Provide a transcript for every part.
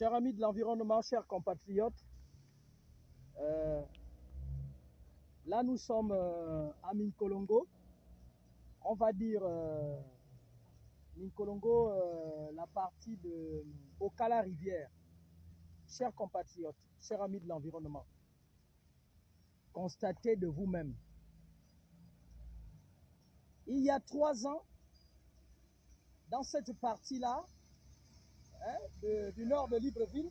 Chers amis de l'environnement, chers compatriotes, là nous sommes à Minkolongo. On va dire Minkolongo, la partie de Okala Rivière. Chers compatriotes, chers amis de l'environnement, constatez de vous-même. Il y a 3 ans, dans cette partie-là, du nord de Libreville,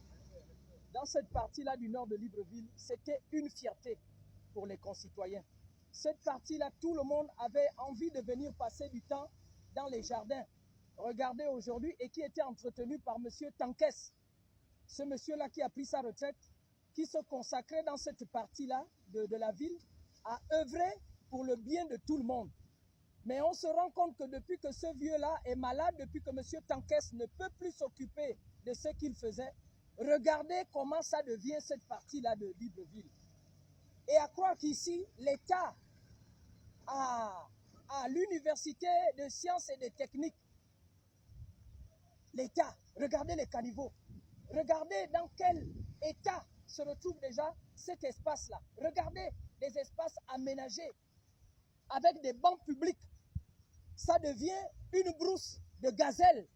c'était une fierté pour les concitoyens. Cette partie-là, tout le monde avait envie de venir passer du temps dans les jardins. Regardez aujourd'hui, et qui était entretenu par M. Tankès. Ce monsieur-là qui a pris sa retraite, qui se consacrait dans cette partie-là de la ville à œuvrer pour le bien de tout le monde. Mais on se rend compte que depuis que ce vieux-là est malade, depuis que M. Tankès ne peut plus s'occuper de ce qu'il faisait, regardez comment ça devient cette partie-là de Libreville. Et à croire qu'ici, l'État, à l'université de sciences et de techniques, l'État, regardez les caniveaux, regardez dans quel état se retrouve déjà cet espace-là. Regardez les espaces aménagés avec des bancs publics. Ça devient une brousse de gazelles.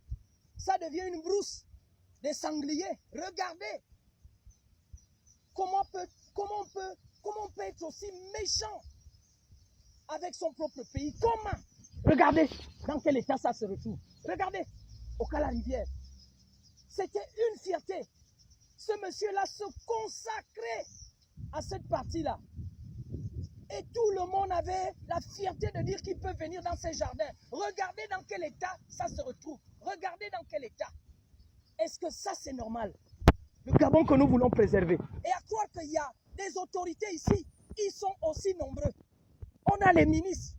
Ça devient une brousse de sangliers. Regardez comment on peut être aussi méchant avec son propre pays. Comment? Regardez dans quel état ça se retrouve. Regardez, Okala Rivière. C'était une fierté. Ce monsieur-là se consacrait à cette partie-là. Et tout le monde avait la fierté de dire qu'il peut venir dans ces jardins. Regardez dans quel état ça se retrouve. Regardez dans quel état. Est-ce que ça c'est normal? Le Gabon que nous voulons préserver. Et à croire qu'il y a des autorités ici, ils sont aussi nombreux. On a les ministres,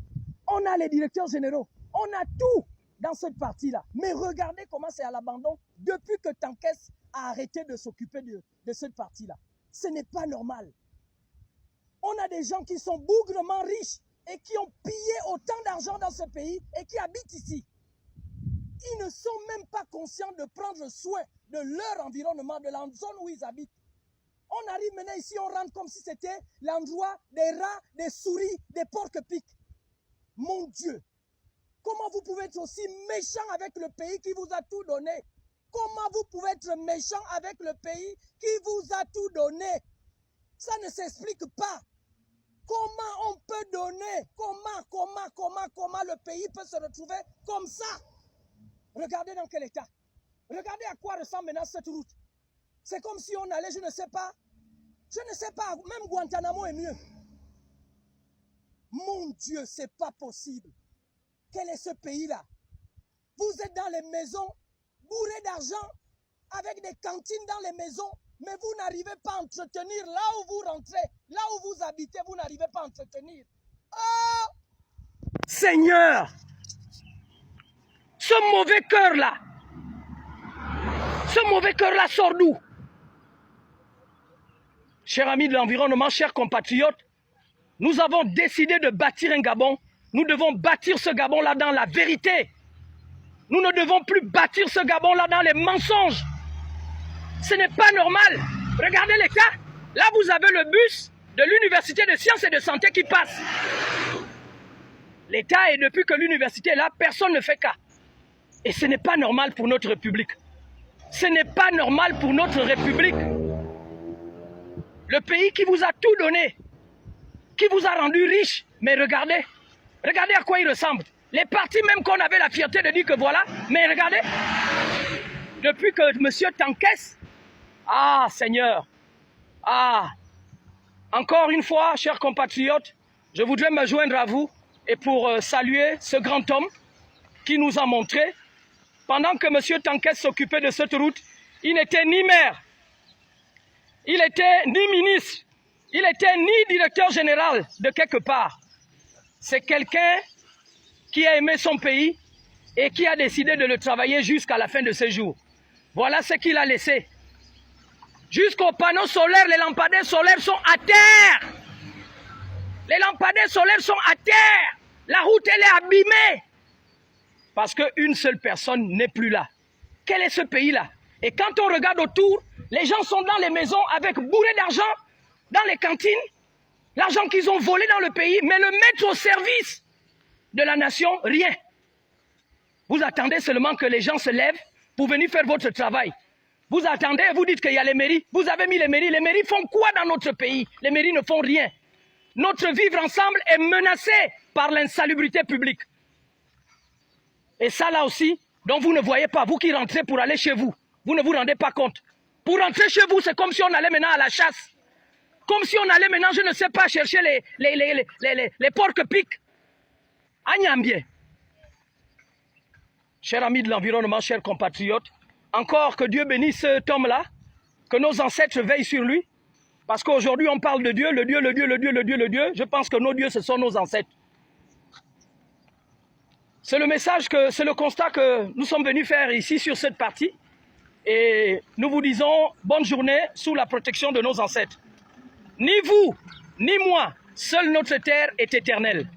on a les directeurs généraux, on a tout dans cette partie-là. Mais regardez comment c'est à l'abandon depuis que Tankès a arrêté de s'occuper de cette partie-là. Ce n'est pas normal. On a des gens qui sont bougrement riches et qui ont pillé autant d'argent dans ce pays et qui habitent ici. Ils ne sont même pas conscients de prendre soin de leur environnement, de la zone où ils habitent. On arrive maintenant ici, on rentre comme si c'était l'endroit des rats, des souris, des porcs-pics. Mon Dieu, comment vous pouvez être aussi méchant avec le pays qui vous a tout donné? Comment vous pouvez être méchant avec le pays qui vous a tout donné? Ça ne s'explique pas. Comment on peut donner? Comment le pays peut se retrouver comme ça? Regardez dans quel état. Regardez à quoi ressemble maintenant cette route. C'est comme si on allait, je ne sais pas, même Guantanamo est mieux. Mon Dieu, c'est pas possible. Quel est ce pays-là? Vous êtes dans les maisons, bourrés d'argent, avec des cantines dans les maisons, mais vous n'arrivez pas à entretenir là où vous rentrez, là où vous habitez, vous n'arrivez pas à entretenir. Oh! Seigneur! Ce mauvais cœur-là sort d'où? Chers amis de l'environnement, chers compatriotes, nous avons décidé de bâtir un Gabon. Nous devons bâtir ce Gabon-là dans la vérité. Nous ne devons plus bâtir ce Gabon-là dans les mensonges. Ce n'est pas normal. Regardez les cas. Là, vous avez le bus de l'université de sciences et de santé qui passe. L'État, et depuis que l'université est là, personne ne fait cas. Et ce n'est pas normal pour notre République. Ce n'est pas normal pour notre République. Le pays qui vous a tout donné, qui vous a rendu riche. Mais regardez à quoi il ressemble. Les partis même qu'on avait la fierté de dire que voilà, mais regardez, depuis que M. Tankès, ah Seigneur, ah, encore une fois, chers compatriotes, je voudrais me joindre à vous et pour saluer ce grand homme qui nous a montré, pendant que M. Tankès s'occupait de cette route, il n'était ni maire, il n'était ni ministre, il n'était ni directeur général de quelque part. C'est quelqu'un qui a aimé son pays et qui a décidé de le travailler jusqu'à la fin de ses jours. Voilà ce qu'il a laissé. Jusqu'aux panneaux solaires, les lampadaires solaires sont à terre. Les lampadaires solaires sont à terre. La route, elle est abîmée. Parce qu'une seule personne n'est plus là. Quel est ce pays-là? Et quand on regarde autour, les gens sont dans les maisons avec bourrés d'argent, dans les cantines, l'argent qu'ils ont volé dans le pays, mais le mettre au service de la nation, rien. Vous attendez seulement que les gens se lèvent pour venir faire votre travail. Vous attendez, vous dites qu'il y a les mairies. Vous avez mis les mairies font quoi dans notre pays? Les mairies ne font rien. Notre vivre ensemble est menacé par l'insalubrité publique. Et ça là aussi, donc vous ne voyez pas, vous qui rentrez pour aller chez vous, vous ne vous rendez pas compte. Pour rentrer chez vous, c'est comme si on allait maintenant à la chasse. Comme si on allait maintenant, je ne sais pas, chercher les porcs-pics. Agnambie. Chers amis de l'environnement, chers compatriotes, encore que Dieu bénisse cet homme-là, que nos ancêtres veillent sur lui, parce qu'aujourd'hui on parle de Dieu, le Dieu, le Dieu, le Dieu, le Dieu, le Dieu. Je pense que nos dieux, ce sont nos ancêtres. C'est le message, c'est le constat que nous sommes venus faire ici sur cette partie. Et nous vous disons bonne journée sous la protection de nos ancêtres. Ni vous, ni moi, seule notre terre est éternelle.